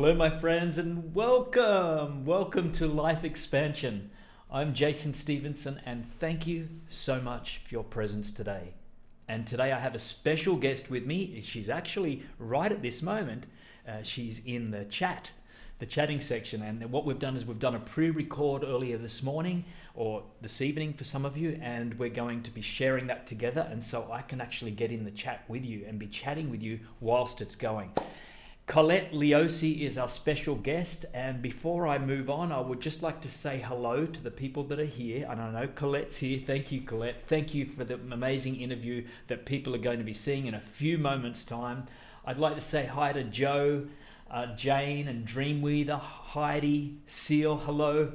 Hello, my friends, and welcome. Welcome to Life Expansion. I'm Jason Stephenson, and thank you so much for your presence today. And today I have a special guest with me. She's actually right at this moment. She's in the chatting section. And what we've done is we've done a pre-record earlier this morning or this evening for some of you, and we're going to be sharing that together. And so I can actually get in the chat with you and be chatting with you whilst it's going. Colette Liose is our special guest, and before I move on, I would just like to say hello to the people that are here. And I know Colette's here. Thank you, Colette. Thank you for the amazing interview that people are going to be seeing in a few moments' time. I'd like to say hi to Joe, Jane and Dreamweaver, Heidi, Seal, hello,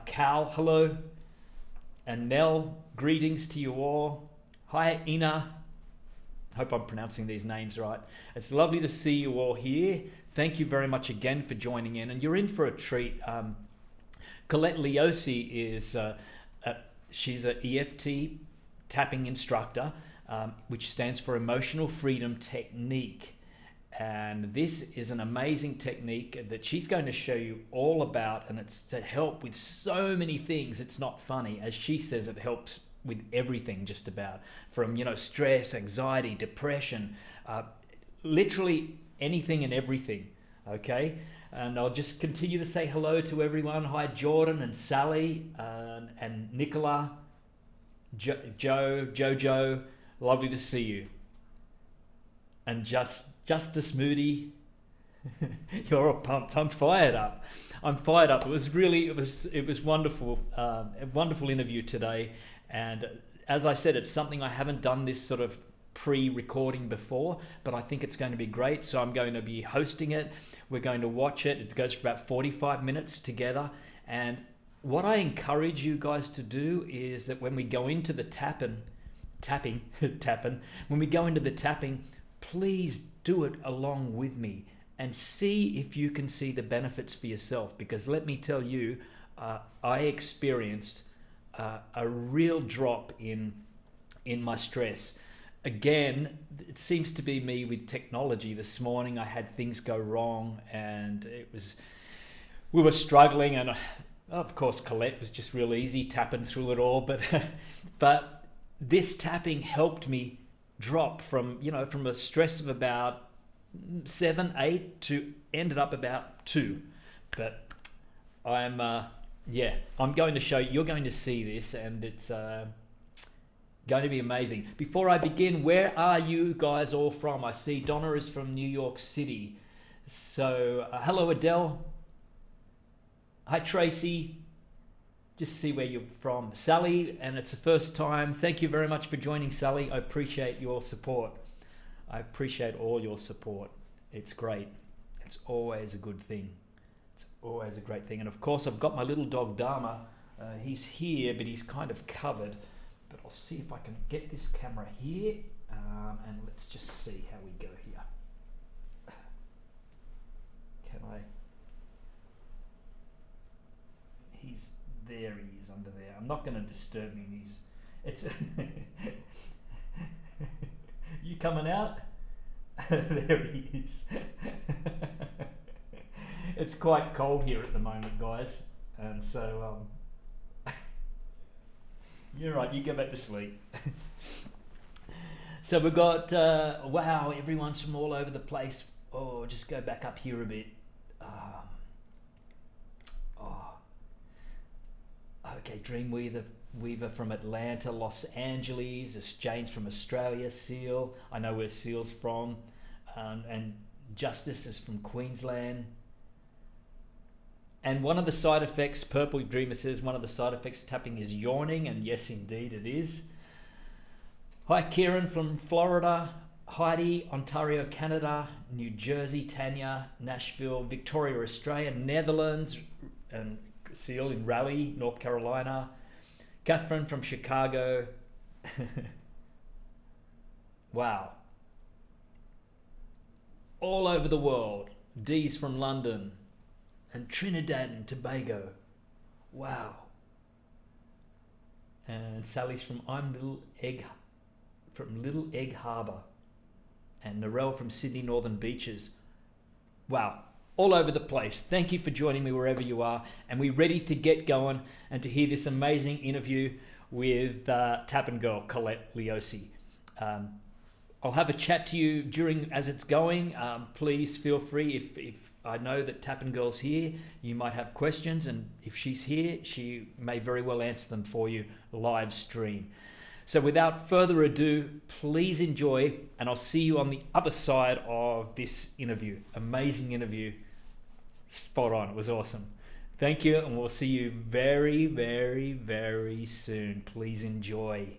Cal, hello, and Nell, greetings to you all. Hi, Ina. Hope I'm pronouncing these names right. It's lovely to see you all here. Thank you very much again for joining in, and you're in for a treat. Colette Liose is she's an EFT tapping instructor, which stands for Emotional Freedom Technique. And this is an amazing technique that she's going to show you all about, and it's to help with so many things. It's not funny. As she says, it helps with everything, just about, from stress, anxiety, depression, literally anything and everything. Okay, and I'll just continue to say hello to everyone. Hi, Jordan and Sally and Nicola, Jojo, lovely to see you. And Justice Moody, you're all pumped. I'm fired up. It was wonderful, a wonderful interview today. And as I said, it's something I haven't done this sort of pre-recording before, but I think it's going to be great. So I'm going to be hosting it. We're going to watch it. It goes for about 45 minutes together. And what I encourage you guys to do is that when we go into the tapping, when we go into the tapping, please do it along with me and see if you can see the benefits for yourself. Because let me tell you, I experienced a real drop in my stress. Again, it seems to be me with technology. This morning I had things go wrong, and we were struggling, and of course Colette was just real easy tapping through it all, but this tapping helped me drop from a stress of about 7, 8 to ended up about 2. But I'm going to show you. You're going to see this, and it's going to be amazing. Before I begin, where are you guys all from? I see Donna is from New York City. So hello, Adele. Hi, Tracy. Just see where you're from. Sally, and it's the first time. Thank you very much for joining, Sally. I appreciate your support. I appreciate all your support. It's great. It's always a good thing. It's always a great thing. And of course, I've got my little dog, Dharma. He's here, but he's kind of covered. But I'll see if I can get this camera here. And let's just see how we go here. Can I? There he is under there. I'm not going to disturb him. It's you coming out? There he is. It's quite cold here at the moment, guys, and so you're right. You go back to sleep. So we've got wow, everyone's from all over the place. Oh, just go back up here a bit. Okay, Dreamweaver from Atlanta, Los Angeles, Jane's from Australia, Seal, I know where Seal's from, and Justice is from Queensland. And one of the side effects, Purple Dreamer says, one of the side effects of tapping is yawning, and yes, indeed it is. Hi, Kieran from Florida, Heidi, Ontario, Canada, New Jersey, Tanya, Nashville, Victoria, Australia, Netherlands, and Seal in Raleigh, North Carolina. Catherine from Chicago. Wow. All over the world. Dee's from London. And Trinidad and Tobago. Wow. And Sally's from Little Egg Harbour. And Narelle from Sydney Northern Beaches. Wow. all over the place. Thank you for joining me wherever you are. And we're ready to get going and to hear this amazing interview with Tapngrl, Colette Liose. I'll have a chat to you as it's going. Please feel free, if I know that Tapngrl's here, you might have questions, and if she's here, she may very well answer them for you live stream. So without further ado, please enjoy, and I'll see you on the other side of this interview. Amazing interview. Spot on. It was awesome. Thank you, and we'll see you very, very, very soon. Please enjoy.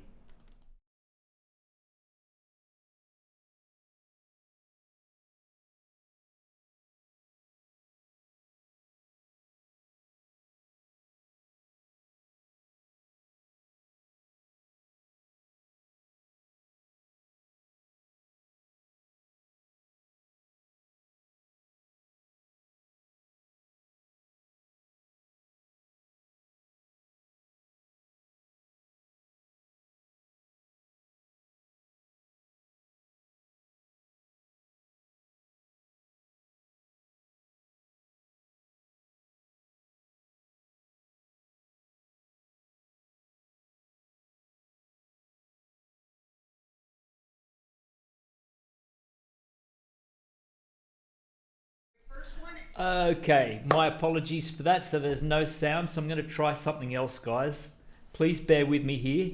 Okay, my apologies for that. So there's no sound, so I'm going to try something else, guys. Please bear with me here.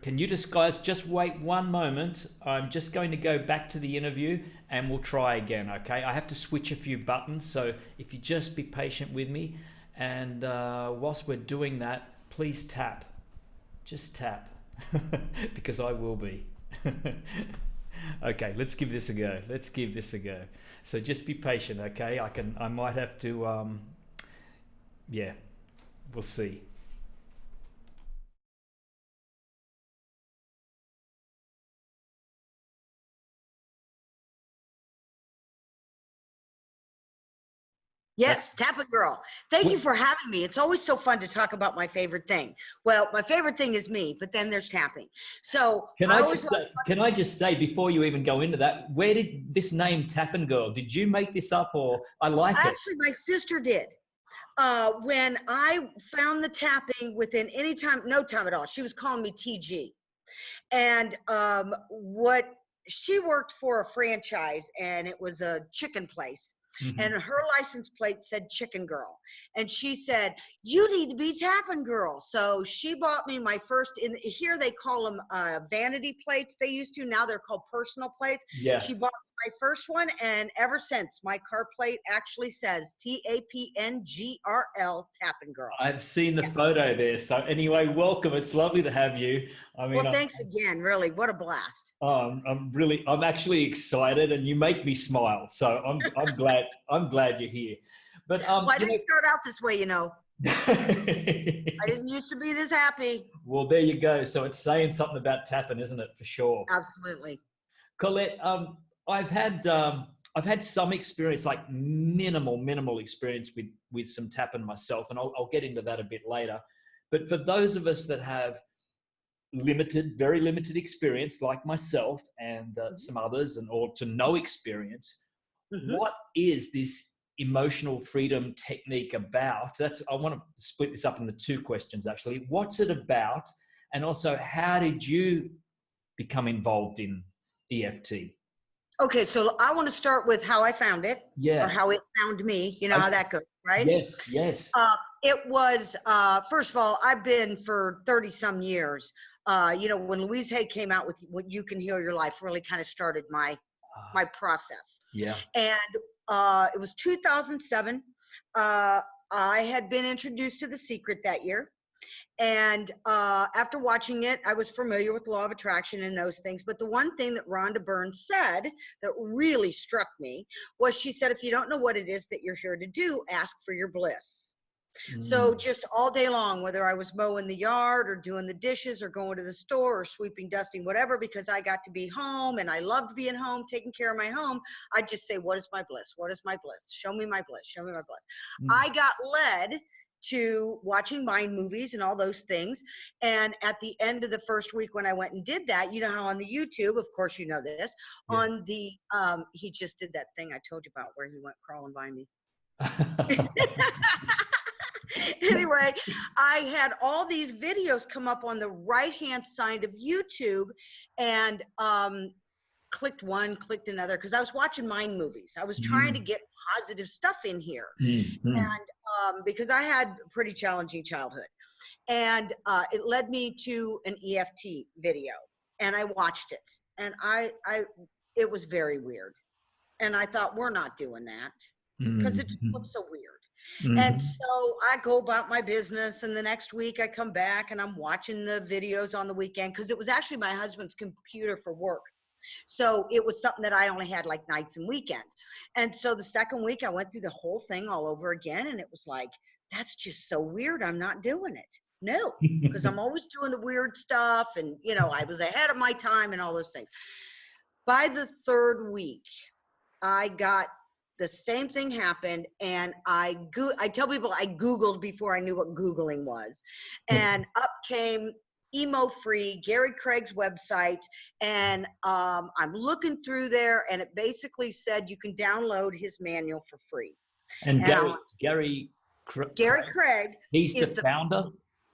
Can you guys just wait one moment? I'm just going to go back to the interview and we'll try again, okay? I have to switch a few buttons, so if you just be patient with me. And whilst we're doing that, please tap. Just tap, because I will be. Okay, let's give this a go. Let's give this a go. So just be patient, okay? I might have to, yeah, we'll see. Yes, Tapngrl. Thank you for having me. It's always so fun to talk about my favorite thing. Well, my favorite thing is me, but then there's tapping. So can I just say before you even go into that, where did this name Tapngrl? Did you make this up, or I like it? Actually, my sister did. When I found the tapping within no time at all, she was calling me TG. And she worked for a franchise, and it was a chicken place. Mm-hmm. And her license plate said Chicken Girl. And she said, you need to be Tapngrl. So she bought me my first, here they call them vanity plates. They used to, now they're called personal plates. Yeah. She bought my first one, and ever since, my car plate actually says Tapngrl, Tapngrl. I've seen the photo there. So anyway, welcome. It's lovely to have you. I mean, well, thanks again. Really, what a blast. I'm actually excited, and you make me smile. So I'm glad. I'm glad you're here. But well, I didn't start out this way, you know. I didn't used to be this happy. Well, there you go. So it's saying something about tapping, isn't it? For sure. Absolutely. Colette, I've had some experience, like minimal experience with some tapping myself, and I'll get into that a bit later. But for those of us that have very limited experience, like myself and some others, or to no experience, what is this emotional freedom technique about? I want to split this up into two questions, actually. What's it about? And also, how did you become involved in EFT? Okay, so I want to start with how I found it, or how it found me. You know how that goes, right? Yes. It was, first of all, I've been for 30 some years. When Louise Hay came out with What You Can Heal Your Life, really kind of started my process. Yeah. And it was 2007. I had been introduced to The Secret that year. And after watching it, I was familiar with law of attraction and those things. But the one thing that Rhonda Byrne said that really struck me was, she said, if you don't know what it is that you're here to do, ask for your bliss. So just all day long, whether I was mowing the yard or doing the dishes or going to the store or sweeping, dusting, whatever, because I got to be home and I loved being home, taking care of my home, I'd just say, what is my bliss? What is my bliss? Show me my bliss. Show me my bliss. I got led to watching mind movies and all those things. And at the end of the first week when I went and did that, you know how on the YouTube, of course you know this, Yeah. on the he just did that thing I told you about where he went crawling by me. Anyway, I had all these videos come up on the right-hand side of YouTube, and clicked one, clicked another, because I was watching mind movies. I was trying to get positive stuff in here, and because I had a pretty challenging childhood, and it led me to an EFT video, and I watched it, and it was very weird, and I thought, we're not doing that because it just looks so weird. And so I go about my business, and the next week I come back and I'm watching the videos on the weekend, because it was actually my husband's computer for work. So it was something that I only had like nights and weekends. And so the second week I went through the whole thing all over again, and it was like, that's just so weird. I'm not doing it. No, because I'm always doing the weird stuff, and you know, I was ahead of my time and all those things. By the third week, I got the same thing happened, and I tell people I Googled before I knew what Googling was, and up came Emo Free, Gary Craig's website, and I'm looking through there, and it basically said you can download his manual for free. And Gary Craig, he's the founder?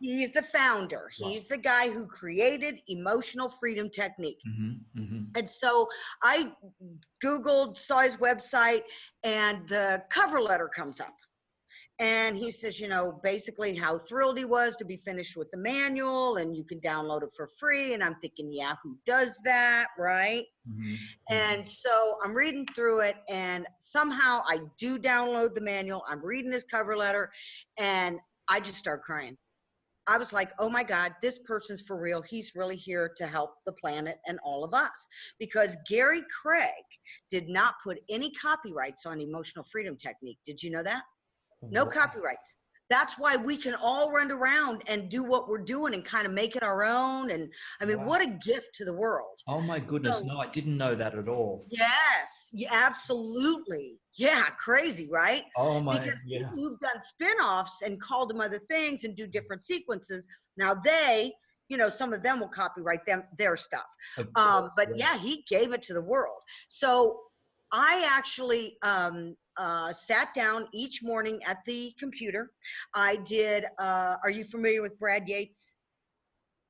He's the founder. Wow. He's the guy who created Emotional Freedom Technique. And so I Googled, saw his website, and the cover letter comes up. And he says, you know, basically how thrilled he was to be finished with the manual, and you can download it for free. And I'm thinking, yeah, who does that, right? And so I'm reading through it, and somehow I do download the manual. I'm reading his cover letter, and I just start crying. I was like, oh my God, this person's for real. He's really here to help the planet and all of us. Because Gary Craig did not put any copyrights on Emotional Freedom Technique. Did you know that? No copyrights. That's why we can all run around and do what we're doing and kind of make it our own. And I mean, what a gift to the world. Oh my goodness. So, no, I didn't know that at all. Yes, yeah, absolutely. Yeah, crazy, right? Oh my, because people who've done spin-offs and called them other things and do different sequences, now they, you know, some of them will copyright their stuff. But yeah, he gave it to the world. So I actually sat down each morning at the computer. I did, are you familiar with Brad Yates?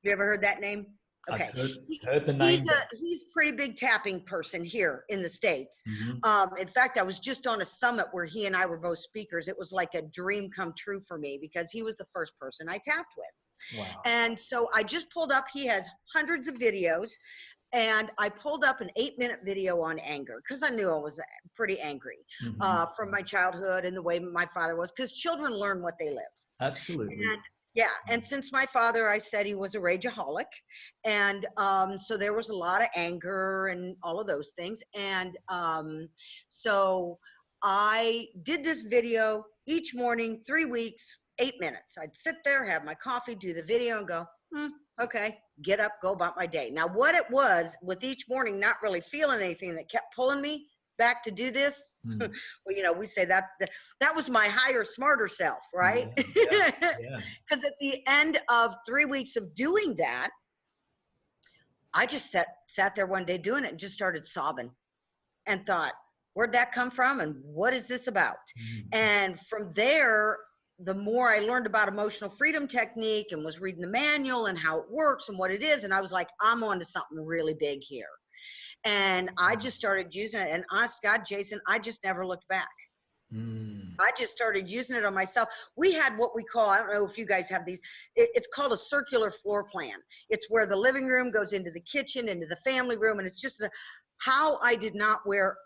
Have you ever heard that name? Okay. I've heard the name. He's a pretty big tapping person here in the States. In fact, I was just on a summit where he and I were both speakers. It was like a dream come true for me, because he was the first person I tapped with. Wow. And so I just pulled up, he has hundreds of videos, and I pulled up an 8-minute video on anger, because I knew I was pretty angry from my childhood and the way my father was, because children learn what they live. Absolutely. And yeah, and since my father, I said he was a rageaholic, and so there was a lot of anger and all of those things. And so I did this video each morning, 3 weeks, 8 minutes. I'd sit there, have my coffee, do the video, and go, okay, get up, go about my day. Now, what it was with each morning not really feeling anything that kept pulling me back to do this, well, you know, we say that was my higher, smarter self, right? Because at the end of 3 weeks of doing that, I just sat there one day doing it and just started sobbing and thought, where'd that come from, and what is this about? And from there, the more I learned about Emotional Freedom Technique and was reading the manual and how it works and what it is, and I was like, I'm on to something really big here. And I just started using it, and honest to God, Jason, I just never looked back. I just started using it on myself. We had what we call, I don't know if you guys have these, it's called a circular floor plan. It's where the living room goes into the kitchen, into the family room, and it's just how I did not wear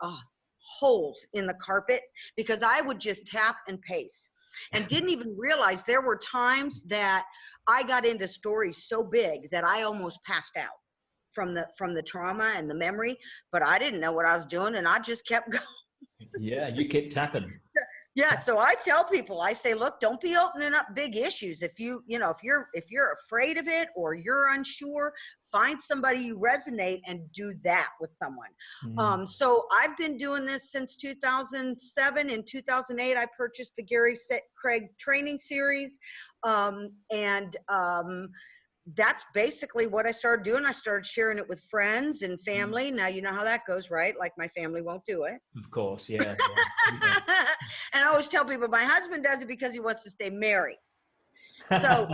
holes in the carpet, because I would just tap and pace and didn't even realize there were times that I got into stories so big that I almost passed out from the trauma and the memory, but I didn't know what I was doing, and I just kept going. Yeah, you kept tapping. Yeah, so I tell people, I say, look, don't be opening up big issues. If if you're afraid of it or you're unsure, find somebody you resonate and do that with someone. Mm. So I've been doing this since 2007. In 2008, I purchased the Craig training series, and that's basically what I started doing. I started sharing it with friends and family. Now you know how that goes, right? Like my family won't do it. Of course, yeah. Yeah. And I always tell people my husband does it because he wants to stay married. So,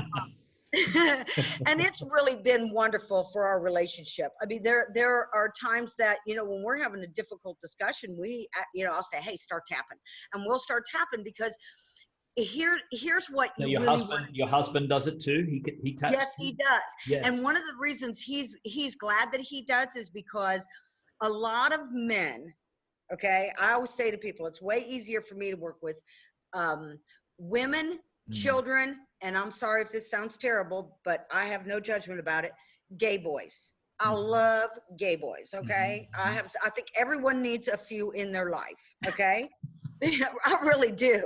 and it's really been wonderful for our relationship. I mean, there are times that, when we're having a difficult discussion, I'll say, hey, start tapping, and we'll start tapping because here's what So you really want. your husband does it too? He taps? Yes, he does. Yeah. And one of the reasons he's glad that he does is because a lot of men, okay, I always say to people, it's way easier for me to work with women, children, and I'm sorry if this sounds terrible, but I have no judgment about it, gay boys. I love gay boys, okay? I think everyone needs a few in their life, okay? I really do.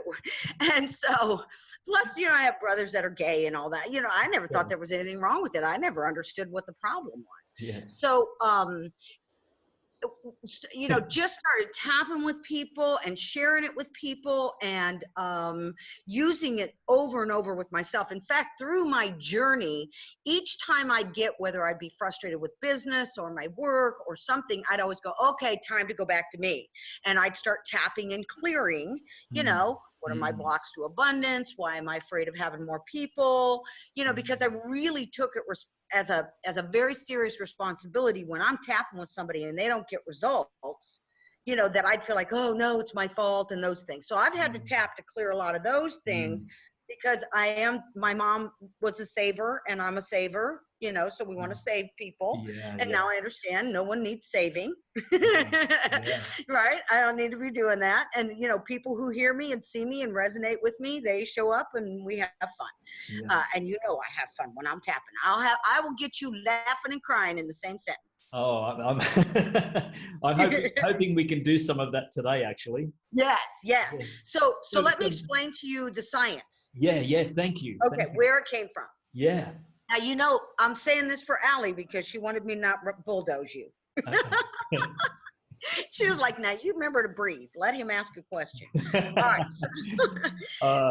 And so, plus, I have brothers that are gay and all that. I never thought there was anything wrong with it. I never understood what the problem was. Yeah. So, just started tapping with people and sharing it with people and using it over and over with myself. In fact, through my journey, each time I'd get, whether I'd be frustrated with business or my work or something, I'd always go, okay, time to go back to me. And I'd start tapping and clearing, what are my blocks to abundance? Why am I afraid of having more people? Because I really took it as a very serious responsibility when I'm tapping with somebody and they don't get results, that I'd feel like, oh no, it's my fault and those things. So I've had to tap to clear a lot of those things because my mom was a saver and I'm a saver, so we want to save people. And now I understand no one needs saving, right? I don't need to be doing that. And, people who hear me and see me and resonate with me, they show up and we have fun. And I have fun when I'm tapping. I will get you laughing and crying in the same sentence. Oh, I'm hoping we can do some of that today, actually. Yes. So let me explain to you the science. Yeah. Thank you. Okay, where it came from. Yeah. Now, I'm saying this for Allie because she wanted me not bulldoze you. Okay. She was like, now you remember to breathe. Let him ask a question. All right.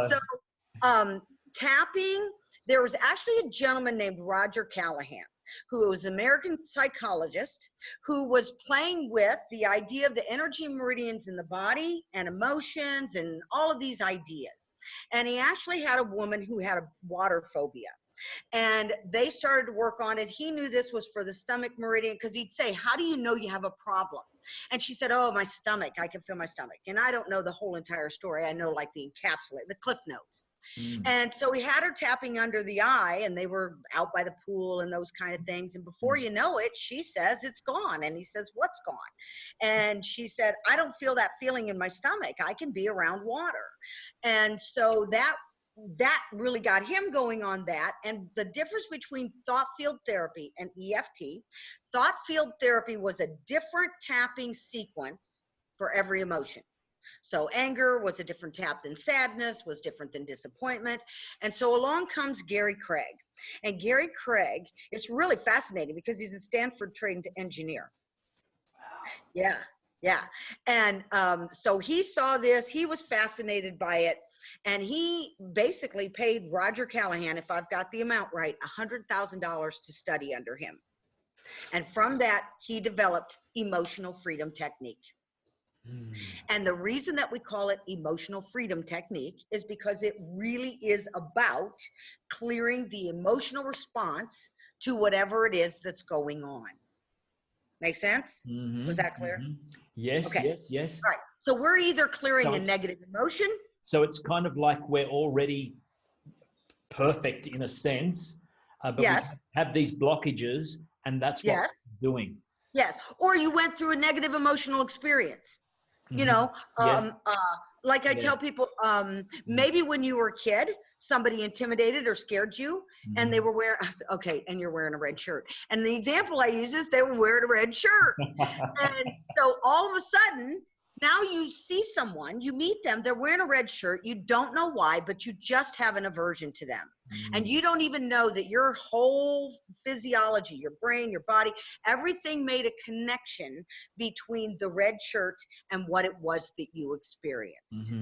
So tapping, there was actually a gentleman named Roger Callahan, who was an American psychologist who was playing with the idea of the energy meridians in the body and emotions and all of these ideas. And he actually had a woman who had a water phobia. And they started to work on it. He knew this was for the stomach meridian because he'd say, how do you know you have a problem? And she said, oh, my stomach. I can feel my stomach. And I don't know the whole entire story. I know like the cliff notes. And so he had her tapping under the eye and they were out by the pool and those kind of things. And before you know it, she says it's gone. And he says, what's gone? And she said, I don't feel that feeling in my stomach. I can be around water. And so that really got him going on that. And the difference between thought field therapy and EFT, thought field therapy was a different tapping sequence for every emotion. So anger was a different tap than sadness, was different than disappointment. And so along comes Gary Craig. And Gary Craig is really fascinating because he's a Stanford trained engineer. Yeah. And so he saw this, he was fascinated by it, and he basically paid Roger Callahan, if I've got the amount right, $100,000 to study under him. And from that, he developed emotional freedom technique. And the reason that we call it emotional freedom technique is because it really is about clearing the emotional response to whatever it is that's going on. Make sense? Was that clear? Yes, okay. yes. All right. So we're either clearing a negative emotion. So it's kind of like we're already perfect in a sense, but we have these blockages, and that's what we're doing. Yes. Or you went through a negative emotional experience. Like I tell people, maybe when you were a kid, somebody intimidated or scared you, and they were wearing, and you're wearing a red shirt. And the example I use is they were wearing a red shirt. And so all of a sudden, Now you see someone, you meet them, they're wearing a red shirt, you don't know why, but you just have an aversion to them. And you don't even know that your whole physiology, your brain, your body, everything made a connection between the red shirt and what it was that you experienced.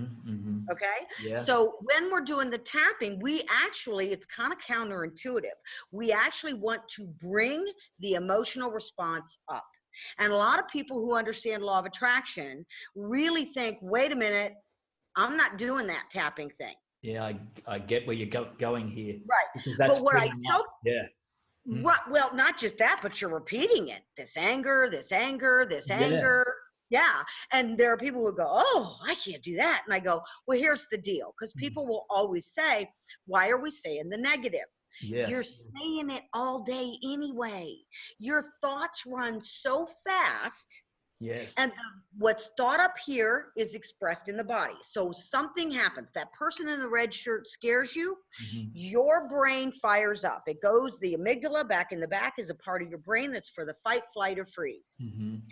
Okay. Yeah. So when we're doing the tapping, we actually, it's kind of counterintuitive. We actually want to bring the emotional response up. And a lot of people who understand law of attraction really think, wait a minute, I'm not doing that tapping thing. Yeah, I get where you're going here, Right. because that's But what I bringing tell up. Yeah. Right, well, not just that, but you're repeating it. This anger, this anger, this Yeah. anger. Yeah. And there are people who go, oh, I can't do that. And I go, well, here's the deal. Because people will always say, why are we saying the negative? You're Yes. saying it all day anyway. Your thoughts run so fast. Yes. And what's thought up here is expressed in the body. So something happens. That person in the red shirt scares you. Your brain fires up. It goes, the amygdala back in the back is a part of your brain that's for the fight, flight, or freeze.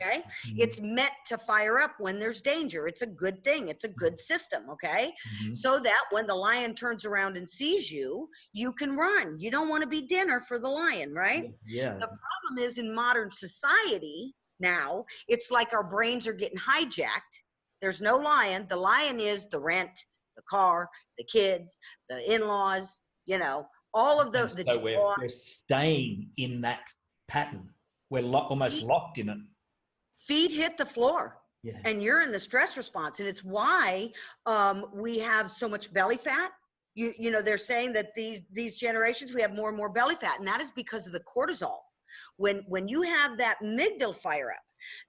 Okay. It's meant to fire up when there's danger. It's a good thing. It's a good system. Okay. So that when the lion turns around and sees you, you can run. You don't want to be dinner for the lion, right? Yeah. The problem is in modern society, now it's like our brains are getting hijacked. There's no lion. The lion is the rent, the car, the kids, the in-laws, you know, all of the And so joy. we're staying in that pattern. We're almost locked in it. Feet hit the floor. Yeah. And you're in the stress response. And it's why we have so much belly fat. You know, they're saying that these generations, we have more and more belly fat. And that is because of the cortisol. When you have that amygdala fire up,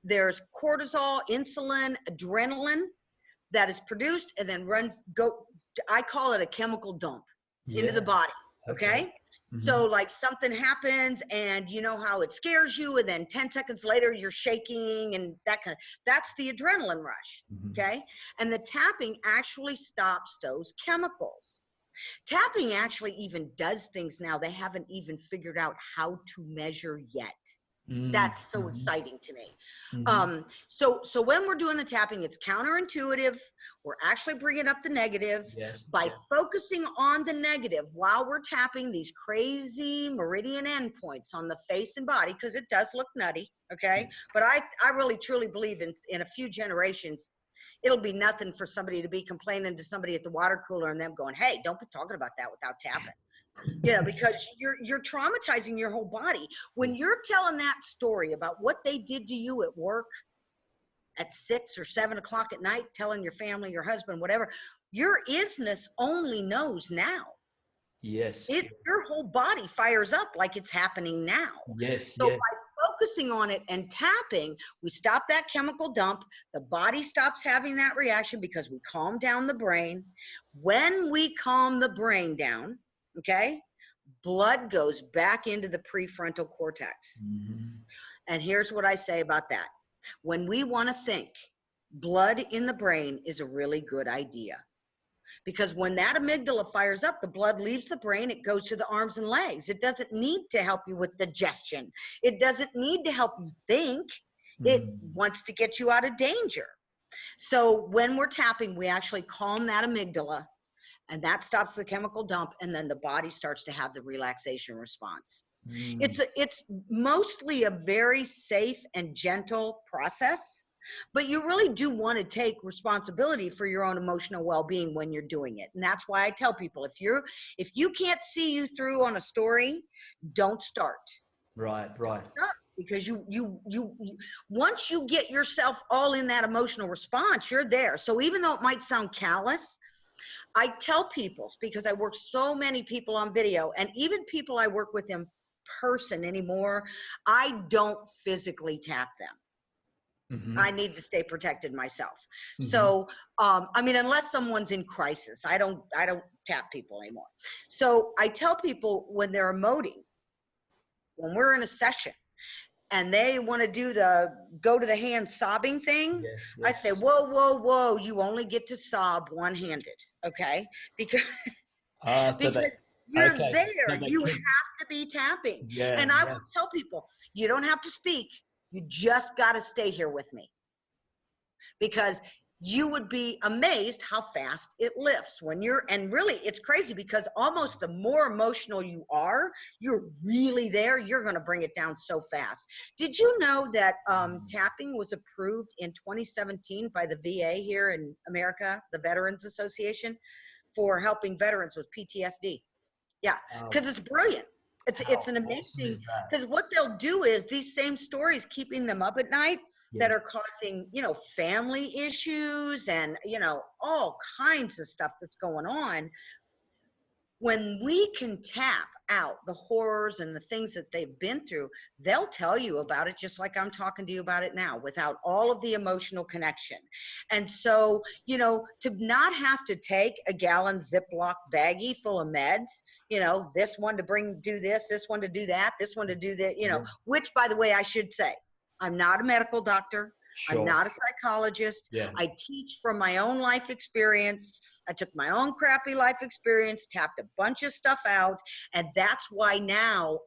there's cortisol, insulin, adrenaline that is produced and then I call it a chemical dump into the body. Okay. So like something happens and you know how it scares you, and then 10 seconds later you're shaking and that's the adrenaline rush. Okay. And the tapping actually stops those chemicals. Tapping actually even does things now they haven't even figured out how to measure yet. That's so exciting to me. So when we're doing the tapping, it's counterintuitive. We're actually bringing up the negative by focusing on the negative while we're tapping these crazy meridian endpoints on the face and body, because it does look nutty. Okay. But I really truly believe in a few generations, it'll be nothing for somebody to be complaining to somebody at the water cooler and them going, hey, don't be talking about that without tapping. You know, because you're traumatizing your whole body. When you're telling that story about what they did to you at work at 6 or 7 o'clock at night, telling your family, your husband, whatever, your isness only knows now. Yes. Your whole body fires up like it's happening now. Yes. So by focusing on it and tapping, we stop that chemical dump. The body stops having that reaction because we calm down the brain. When we calm the brain down, okay, blood goes back into the prefrontal cortex. And here's what I say about that. When we want to think, blood in the brain is a really good idea. Because when that amygdala fires up, the blood leaves the brain, it goes to the arms and legs. It doesn't need to help you with digestion. It doesn't need to help you think. It wants to get you out of danger. So when we're tapping, we actually calm that amygdala, and that stops the chemical dump, and then the body starts to have the relaxation response. It's mostly a very safe and gentle process, but you really do want to take responsibility for your own emotional well-being when you're doing it. And that's why I tell people, if you can't see you through on a story, don't start. Right. Because you once you get yourself all in that emotional response, you're there. So even though it might sound callous, I tell people, because I work so many people on video, and even people I work with in person anymore, I don't physically tap them. I need to stay protected myself. So, I mean, unless someone's in crisis, I don't tap people anymore. So I tell people when they're emoting, when we're in a session and they want to do the go to the hand sobbing thing, I say, whoa, you only get to sob one-handed, okay? Because you're there. You have to be tapping. And I will tell people, you don't have to speak. You just got to stay here with me. because you would be amazed how fast it lifts when you're, and really it's crazy because almost the more emotional you are, you're really there, you're going to bring it down so fast. Did you know that tapping was approved in 2017 by the VA here in America, the Veterans Association, for helping veterans with PTSD? Yeah, because it's brilliant. It's an How awesome amazing, is that? because what they'll do is these same stories keeping them up at night that Yes. are causing, family issues and, all kinds of stuff that's going on. When we can tap out the horrors and the things that they've been through, they'll tell you about it just like I'm talking to you about it now, without all of the emotional connection. And so, to not have to take a gallon Ziploc baggie full of meds, this one to do this one to do that, this one to do that, Yeah. which, by the way, I should say, I'm not a medical doctor. I'm Sure. not a psychologist. Yeah. I teach from my own life experience. I took my own crappy life experience, tapped a bunch of stuff out. And that's why now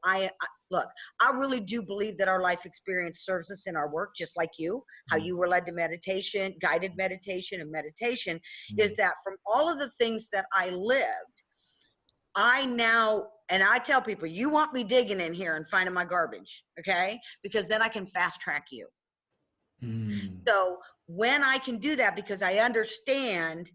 look, I really do believe that our life experience serves us in our work, just like you, how you were led to meditation, guided meditation and meditation, is that from all of the things that I lived, and I tell people, you want me digging in here and finding my garbage, okay? Because then I can fast track you. So when I can do that, because I understand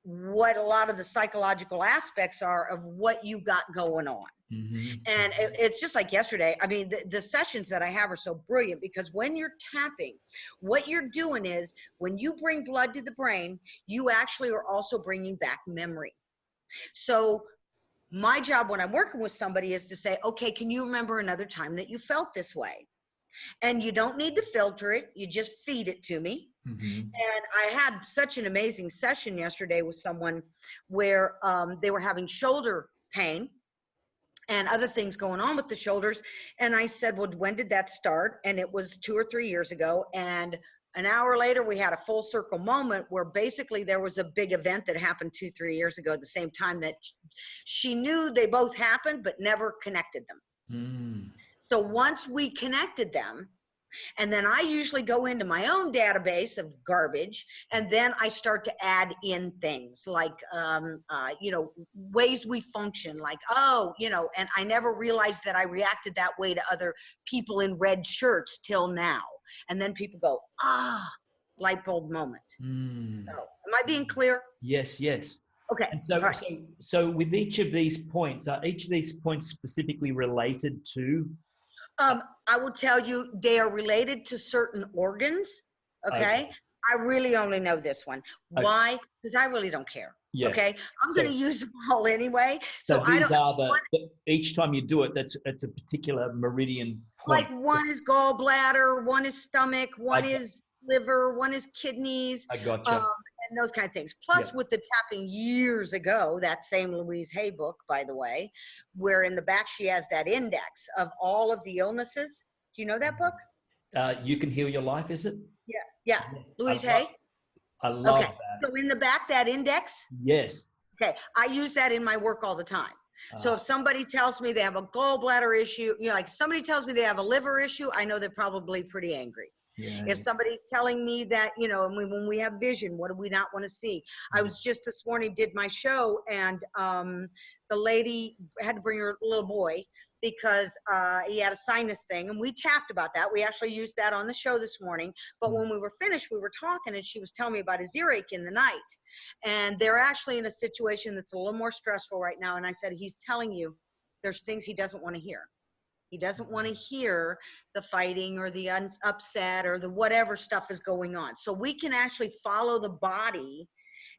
what a lot of the psychological aspects are of what you got going on. And it's just like yesterday. I mean, the sessions that I have are so brilliant because when you're tapping, what you're doing is when you bring blood to the brain, you actually are also bringing back memory. So my job when I'm working with somebody is to say, okay, can you remember another time that you felt this way? And you don't need to filter it. You just feed it to me. And I had such an amazing session yesterday with someone where they were having shoulder pain and other things going on with the shoulders. And I said, well, when did that start? And it was 2 or 3 years ago. And an hour later, we had a full circle moment where basically there was a big event that happened 2, 3 years ago at the same time that she knew they both happened, but never connected them. So once we connected them, and then I usually go into my own database of garbage, and then I start to add in things like, ways we function, like, and I never realized that I reacted that way to other people in red shirts till now. And then people go, light bulb moment. So, am I being clear? Yes. Okay. And so, right. so with each of these points, are each of these points specifically related to? I will tell you, they are related to certain organs. Okay. I really only know this one. Why? Because I really don't care. Yeah. Okay. I'm going to use them all anyway. So these are each time you do it, it's a particular meridian point. Like one is gallbladder, one is stomach, one is liver, one is kidneys. I gotcha. And those kind of things. Plus with the tapping years ago, that same Louise Hay book, by the way, where in the back she has that index of all of the illnesses. Do you know that book? You Can Heal Your Life, is it? Yeah. Louise Hay. I love that. So in the back, that index? Yes. Okay. I use that in my work all the time. So if somebody tells me they have a gallbladder issue, like somebody tells me they have a liver issue, I know they're probably pretty angry. If somebody's telling me that, when we have vision, what do we not want to see? I was just this morning, did my show, and the lady had to bring her little boy because he had a sinus thing, and we tapped about that. We actually used that on the show this morning. But when we were finished, we were talking, and she was telling me about his earache in the night. And they're actually in a situation that's a little more stressful right now. And I said, he's telling you there's things he doesn't want to hear. He doesn't want to hear the fighting or the upset or the whatever stuff is going on. So we can actually follow the body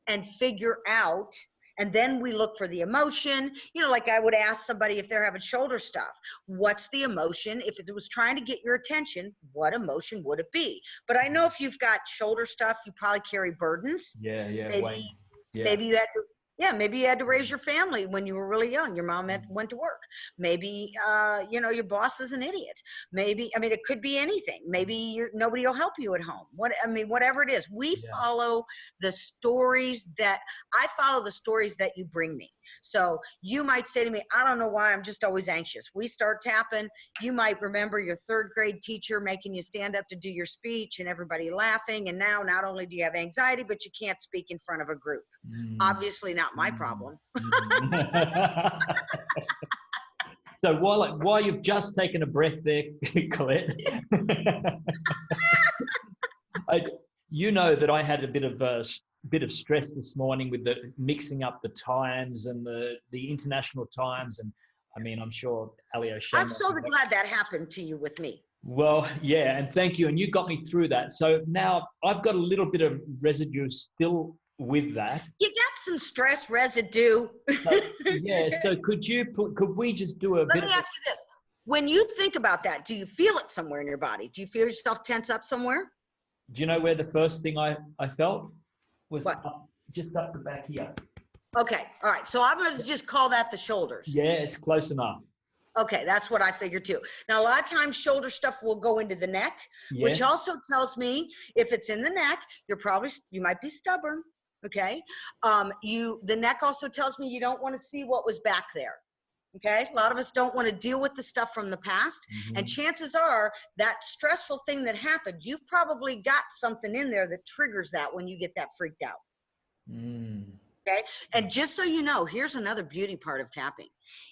and figure out, and then we look for the emotion. Like I would ask somebody if they're having shoulder stuff, what's the emotion? If it was trying to get your attention, what emotion would it be? But I know if you've got shoulder stuff, you probably carry burdens. Yeah. Maybe you had to Yeah, maybe you had to raise your family when you were really young. Your mom went to work. Maybe, your boss is an idiot. Maybe, I mean, it could be anything. Maybe nobody will help you at home. Whatever it is, Yeah. I follow the stories that you bring me. So you might say to me, I don't know why, I'm just always anxious. We start tapping. You might remember your third grade teacher making you stand up to do your speech and everybody laughing. And now not only do you have anxiety, but you can't speak in front of a group. Obviously not my problem. So while you've just taken a breath there, Colette, you know that I had a bit of stress this morning with the mixing up the times and the international times, and I mean, I'm sure Ali O'Shea. I'm so glad that happened to you with me. Well, yeah, and thank you, and you got me through that. So now I've got a little bit of residue still with that. You got some stress residue. So could we just do a bit? Let me ask you this. When you think about that, do you feel it somewhere in your body? Do you feel yourself tense up somewhere? Do you know where the first thing I felt was? What? Just up the back here. Okay. All right. So I'm going to just call that the shoulders. Yeah, it's close enough. Okay, that's what I figured too. Now, a lot of times shoulder stuff will go into the neck, yes, which also tells me if it's in the neck, you might be stubborn. Okay. The neck also tells me you don't want to see what was back there. Okay. A lot of us don't want to deal with the stuff from the past. And chances are that stressful thing that happened, you've probably got something in there that triggers that when you get that freaked out. Okay. And just so you know, here's another beauty part of tapping.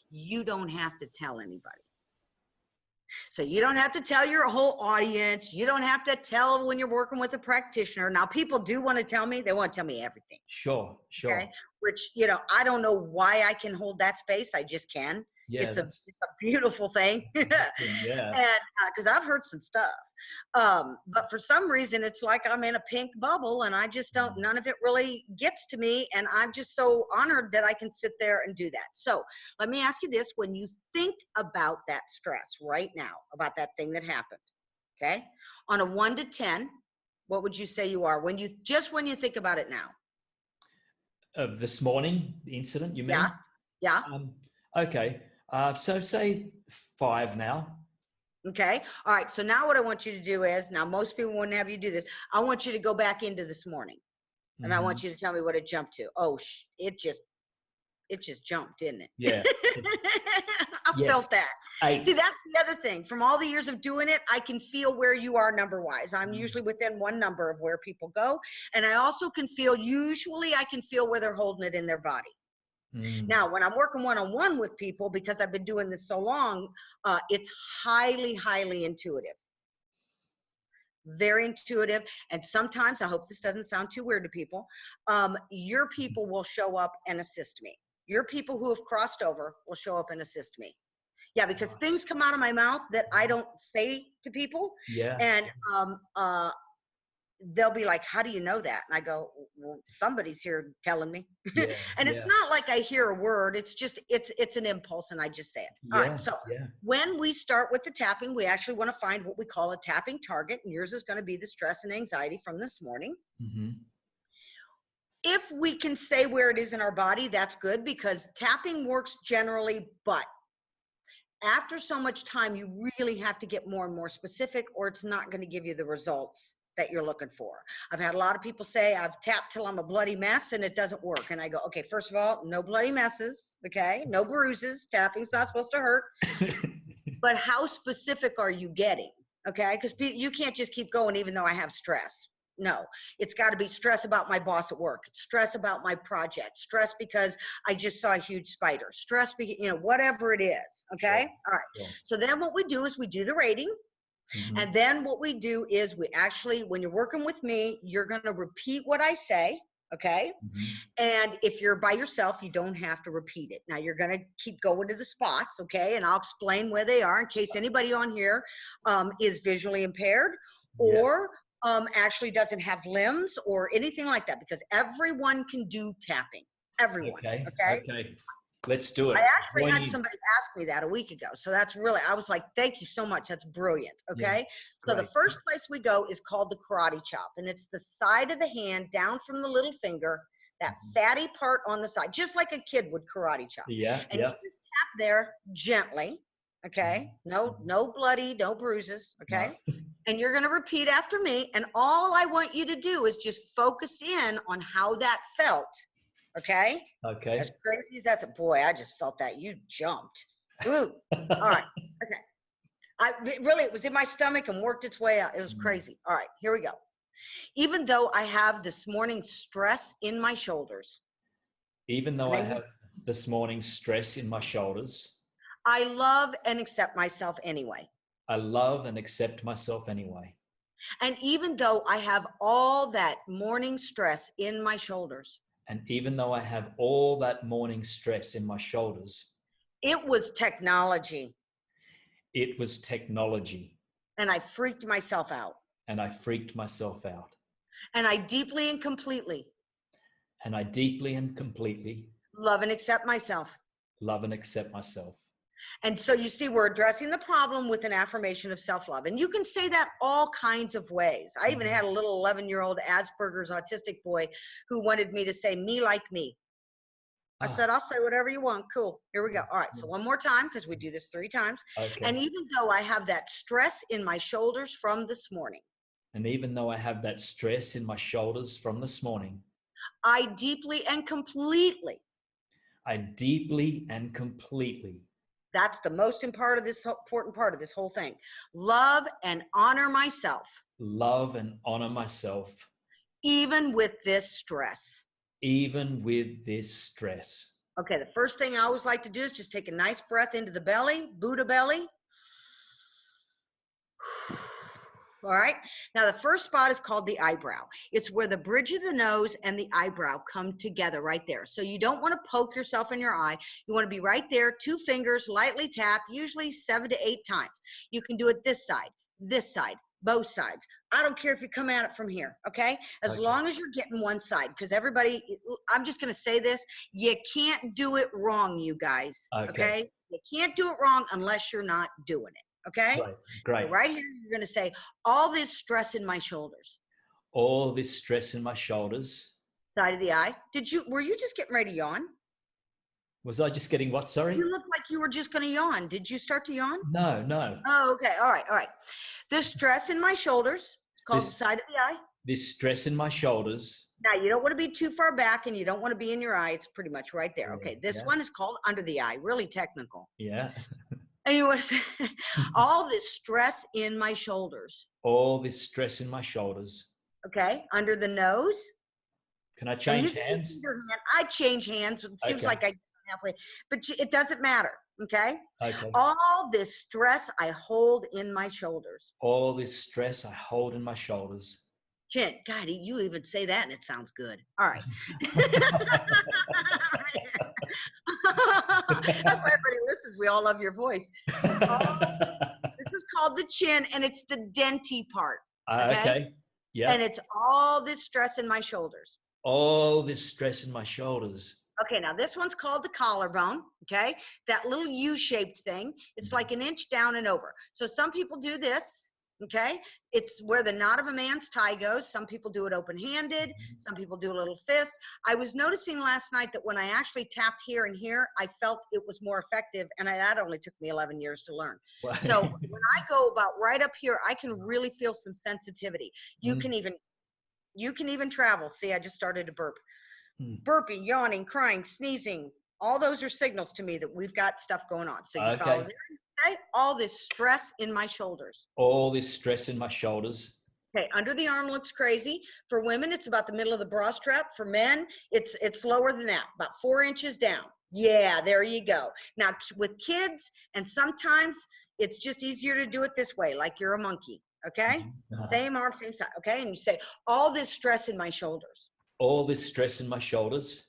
You don't have to tell anybody. So you don't have to tell your whole audience. You don't have to tell when you're working with a practitioner. Now, people do want to tell me. They want to tell me everything. Sure. Okay? Which, I don't know why I can hold that space. I just can. Yeah, it's a beautiful thing. Yeah. And because I've heard some stuff. But for some reason, it's like I'm in a pink bubble and I just don't, none of it really gets to me. And I'm just so honored that I can sit there and do that. So let me ask you this. When you think about that stress right now, about that thing that happened, okay, on a 1 to 10, what would you say you are when you think about it now? Of this morning, the incident, you mean? Yeah. Okay. So say 5 now. Okay. All right. So now what I want you to do is, now most people wouldn't have you do this. I want you to go back into this morning and I want you to tell me what it jumped to. Oh, it just jumped, didn't it? Yeah. I felt that. 8. See, that's the other thing. From all the years of doing it, I can feel where you are number-wise. I'm usually within one number of where people go. And I also can feel, I can feel where they're holding it in their body. Now, when I'm working one-on-one with people, because I've been doing this so long, it's highly, highly intuitive. Very intuitive. And sometimes, I hope this doesn't sound too weird to people, your people will show up and assist me. Your people who have crossed over will show up and assist me. Yeah, because things come out of my mouth that I don't say to people. Yeah. And they'll be like, how do you know that? And I go, well, somebody's here telling me. Yeah, and it's not like I hear a word. It's just, it's an impulse and I just say it. All right. So when we start with the tapping, we actually want to find what we call a tapping target. And yours is going to be the stress and anxiety from this morning. If we can say where it is in our body, that's good, because tapping works generally, but after so much time, you really have to get more and more specific, or it's not going to give you the results that you're looking for. I've had a lot of people say, I've tapped till I'm a bloody mess and it doesn't work. And I go, okay, first of all, no bloody messes, okay? No bruises, tapping's not supposed to hurt. But how specific are you getting, okay? Because you can't just keep going even though I have stress. No, it's got to be stress about my boss at work, stress about my project, stress because I just saw a huge spider, stress because, whatever it is, okay? Sure. All right. Yeah. So then what we do is we do the rating. And then what we do is we actually, when you're working with me, you're going to repeat what I say, okay? And if you're by yourself, you don't have to repeat it. Now you're going to keep going to the spots, okay? And I'll explain where they are in case anybody on here is visually impaired or actually doesn't have limbs or anything like that, because everyone can do tapping. Everyone. Okay. Let's do it. I actually had somebody ask me that a week ago. So that's really, I was like, thank you so much. That's brilliant. Okay. So the first place we go is called the karate chop. And it's the side of the hand down from the little finger that fatty part on the side, just like a kid would karate chop. Yeah, And you yeah. just tap there gently, okay? No bloody, no bruises, No. okay? And you're gonna repeat after me, and all I want you to do is just focus in on how that felt, okay? As Okay. crazy as that's a boy, I just felt that you jumped. Ooh, all right, okay. It was in my stomach and worked its way out. It was crazy. All right, here we go. Even though I have this morning stress in my shoulders, Even though and I then have this morning stress in my shoulders, I love and accept myself anyway. I love and accept myself anyway. And even though I have all that morning stress in my shoulders, And even though I have all that morning stress in my shoulders, it was technology, it was technology, and I freaked myself out. and I freaked myself out. And I deeply and completely And I deeply and completely love and accept myself. love and accept myself. And so you see, we're addressing the problem with an affirmation of self-love. And you can say that all kinds of ways. I even had a little 11-year-old Asperger's autistic boy who wanted me to say, me like me. I said, I'll say whatever you want. Cool. Here we go. All right. So one more time, because we do this 3 times. Okay. And even though I have that stress in my shoulders from this morning, And even though I have that stress in my shoulders from this morning, I deeply and completely, I deeply and completely, that's the most important part of this whole thing, love and honor myself, love and honor myself, even with this stress. even with this stress. Okay, the first thing I always like to do is just take a nice breath into the belly, Buddha belly. All right. Now, the first spot is called the eyebrow. It's where the bridge of the nose and the eyebrow come together right there. So you don't want to poke yourself in your eye. You want to be right there, 2 fingers, lightly tap, usually 7 to 8 times. You can do it this side, both sides. I don't care if you come at it from here, okay? As long as you're getting one side, because everybody, I'm just going to say this, you can't do it wrong, you guys, okay? You can't do it wrong unless you're not doing it. Okay. Great. So right here, you're going to say, all this stress in my shoulders. All this stress in my shoulders. Side of the eye. Were you just getting ready to yawn? Was I just getting what? Sorry? You look like you were just going to yawn. Did you start to yawn? No, no. Oh, okay. All right. This stress in my shoulders, it's called the side of the eye. This stress in my shoulders. Now, you don't want to be too far back and you don't want to be in your eye. It's pretty much right there. Okay. This one is called under the eye, really technical. Yeah. And you want to say, all this stress in my shoulders. All this stress in my shoulders. Okay. Under the nose. Can I change hands? I change hands. It seems like I halfway, but it doesn't matter. Okay. Okay. All this stress I hold in my shoulders. All this stress I hold in my shoulders. Chin, God, you even say that and it sounds good. All right. That's why everybody listens. We all love your voice. This is called the chin, and it's the denty part. Okay. Yeah. And it's all this stress in my shoulders. All this stress in my shoulders. Okay, now this one's called the collarbone, okay? That little U-shaped thing. It's like an inch down and over. So some people do this, okay? It's where the knot of a man's tie goes. Some people do it open-handed. Some people do a little fist. I was noticing last night that when I actually tapped here and here, I felt it was more effective, and that only took me 11 years to learn. So when I go about right up here, I can really feel some sensitivity. You can even travel. See, I just started to burp. Burping, yawning, crying, sneezing, all those are signals to me that we've got stuff going on. So you follow there, okay? All this stress in my shoulders. All this stress in my shoulders. Okay, under the arm looks crazy. For women, it's about the middle of the bra strap. For men, it's lower than that, about 4 inches down. Yeah, there you go. Now, with kids, and sometimes it's just easier to do it this way, like you're a monkey, okay? Same arm, same side, okay? And you say, all this stress in my shoulders. All this stress in my shoulders.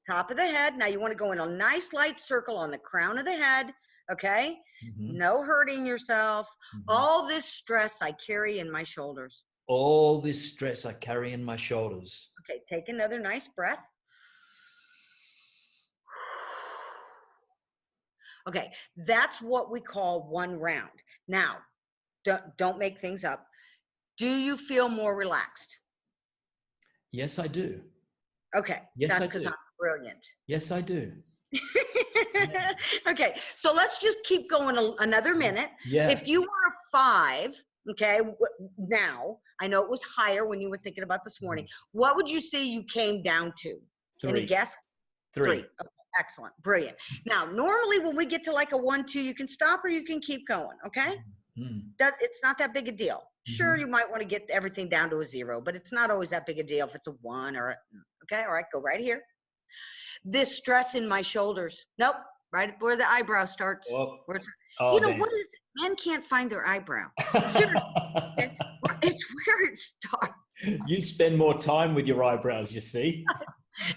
Top of the head. Now you want to go in a nice light circle on the crown of the head. Okay. No hurting yourself. All this stress I carry in my shoulders. All this stress I carry in my shoulders. Okay. Take another nice breath. Okay. That's what we call one round. Now, don't make things up. Do you feel more relaxed? Yes, I do. Okay, Yes, that's I because do. I'm brilliant. Yes, I do. Yeah. Okay, so let's just keep going another minute. Yeah. If you were a 5, okay, now, I know it was higher when you were thinking about this morning. What would you say you came down to? Any 3. guess? 3. Okay, excellent, brilliant. Now, normally when we get to like a 1, 2, you can stop or you can keep going, okay? It's not that big a deal. Sure, you might want to get everything down to a 0, but it's not always that big a deal if it's a 1 or okay, all right, go right here. This stress in my shoulders. Nope, right where the eyebrow starts. Oh, Where it's, there. what is it? Men can't find their eyebrow. Seriously, okay? It's where it starts. You spend more time with your eyebrows, you see.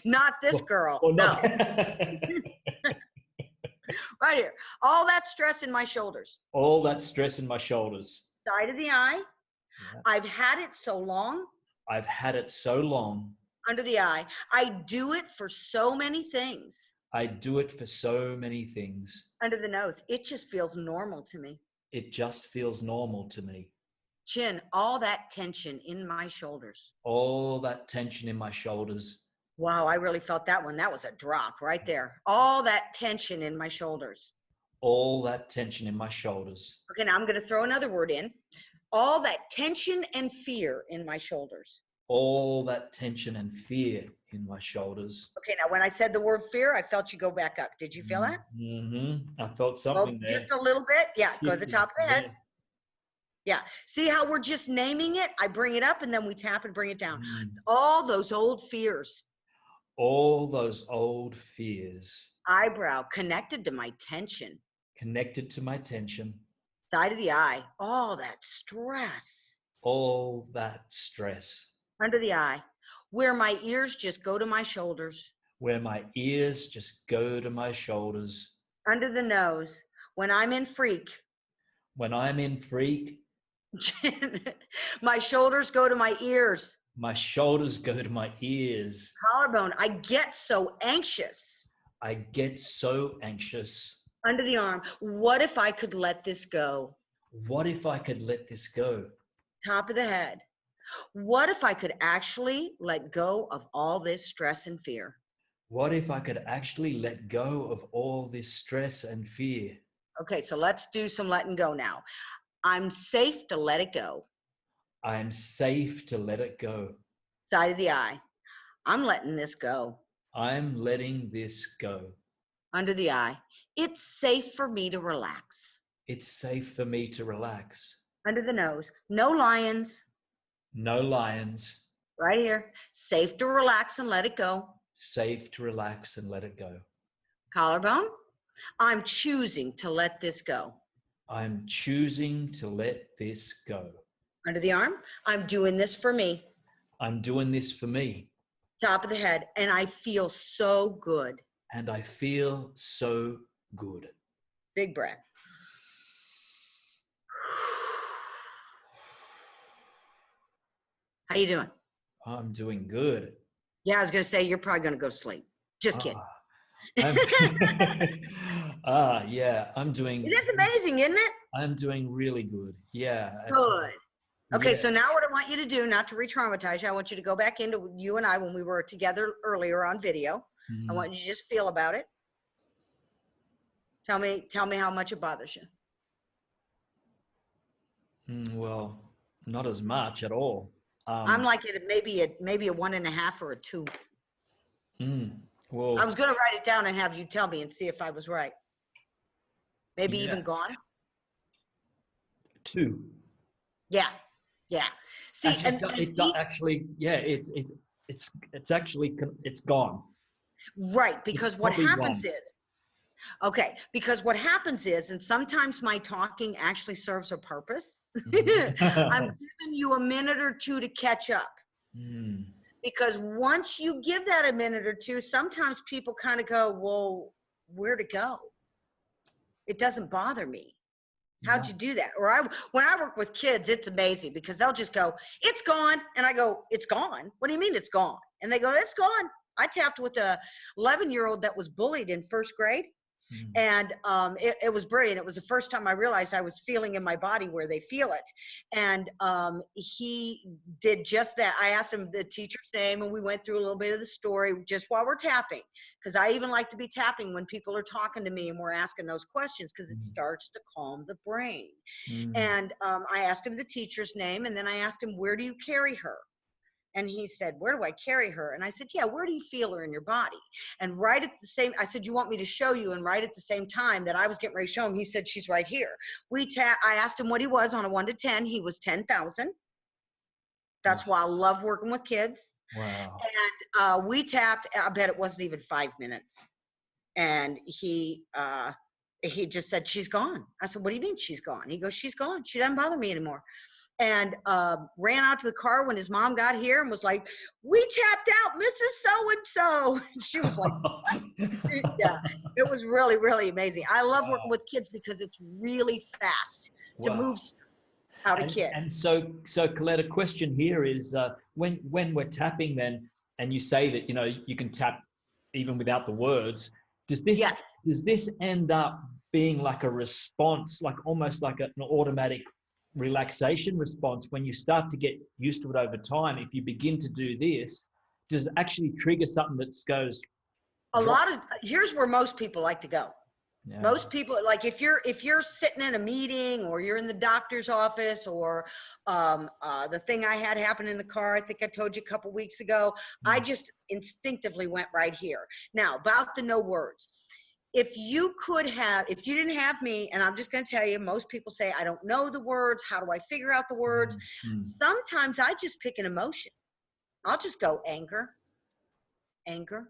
Not this girl. Or No. not. Right here. All that stress in my shoulders. All that stress in my shoulders. Side of the eye. Yeah. I've had it so long. I've had it so long. Under the eye. I do it for so many things. I do it for so many things. Under the nose. It just feels normal to me. It just feels normal to me. Chin. All that tension in my shoulders. All that tension in my shoulders. Wow, I really felt that one. That was a drop right there. All that tension in my shoulders. All that tension in my shoulders. Okay, now I'm going to throw another word in. All that tension and fear in my shoulders. All that tension and fear in my shoulders. Okay, now when I said the word fear, I felt you go back up. Did you feel that? I felt something there. Just a little bit. Yeah, go to the top of the head. Yeah. See how we're just naming it? I bring it up and then we tap and bring it down. All those old fears. All those old fears. Eyebrow connected to my tension. Connected to my tension. Side of the eye. All that stress. All that stress. Under the eye. Where my ears just go to my shoulders. Where my ears just go to my shoulders. Under the nose. When I'm in freak. When I'm in freak. My shoulders go to my ears. My shoulders go to my ears. Collarbone. I get so anxious. I get so anxious. Under the arm. What if I could let this go? What if I could let this go? Top of the head. What if I could actually let go of all this stress and fear? What if I could actually let go of all this stress and fear? Okay, so let's do some letting go now. I'm safe to let it go. I'm safe to let it go. Side of the eye. I'm letting this go. I'm letting this go. Under the eye. It's safe for me to relax. It's safe for me to relax. Under the nose. No lions. No lions. Right here. Safe to relax and let it go. Safe to relax and let it go. Collarbone. I'm choosing to let this go. I'm choosing to let this go. Under the arm. I'm doing this for me. I'm doing this for me. Top of the head. And I feel so good. And I feel so good. Big breath. How you doing? I'm doing good. Yeah, I was going to say, you're probably going to go to sleep. Just kidding. Yeah, I'm doing. It is amazing, isn't it? I'm doing really good. Yeah. Good. Okay, yeah. so now what I want you to do, not to re-traumatize you, I want you to go back into you and I when we were together earlier on video. I want you to just feel about it. Tell me how much it bothers you. Well, not as much at all. I'm like it maybe a 1.5 or a 2. Well, I was going to write it down and have you tell me and see if I was right. Maybe even gone. 2. Yeah. See, it's gone. Right, because what happens is, and sometimes my talking actually serves a purpose. I'm giving you a minute or 2 to catch up. Because once you give that a minute or 2, sometimes people kind of go, well, where to go? It doesn't bother me. How'd you do that? Or when I work with kids, it's amazing because they'll just go, it's gone. And I go, it's gone? What do you mean it's gone? And they go, it's gone. I tapped with a 11-year-old that was bullied in 1st grade. Mm. And it was brilliant. It was the first time I realized I was feeling in my body where they feel it. And he did just that. I asked him the teacher's name, and we went through a little bit of the story just while we're tapping, because I even like to be tapping when people are talking to me and we're asking those questions, because it starts to calm the brain. Mm. And I asked him the teacher's name, and then I asked him, where do you carry her? And he said, where do I carry her? And I said, yeah, where do you feel her in your body? And right at the same, I said, you want me to show you? And right at the same time that I was getting ready to show him, he said, she's right here. I asked him what he was on a 1 to 10. He was 10,000. That's why I love working with kids. Wow. And we tapped, I bet it wasn't even 5 minutes. And he just said, she's gone. I said, what do you mean she's gone? He goes, she's gone. She doesn't bother me anymore. And ran out to the car when his mom got here and was like, we tapped out Mrs. So-and-so. She was like, yeah, it was really, really amazing. I love working with kids because it's really fast to Wow. move out of kids. And so Colette, a question here is, when we're tapping then, and you say that, you know, you can tap even without the words, does this end up being like a response, like almost like an automatic relaxation response when you start to get used to it over time? If you begin to do this, does it actually trigger something that goes Here's where most people like to go. Yeah. Most people, like if you're sitting in a meeting or you're in the doctor's office, or the thing I had happen in the car, I think I told you a couple weeks ago, I just instinctively went right here. Now, about the no words. If you didn't have me, and I'm just going to tell you, most people say, I don't know the words. How do I figure out the words? Sometimes I just pick an emotion. I'll just go anger, anger,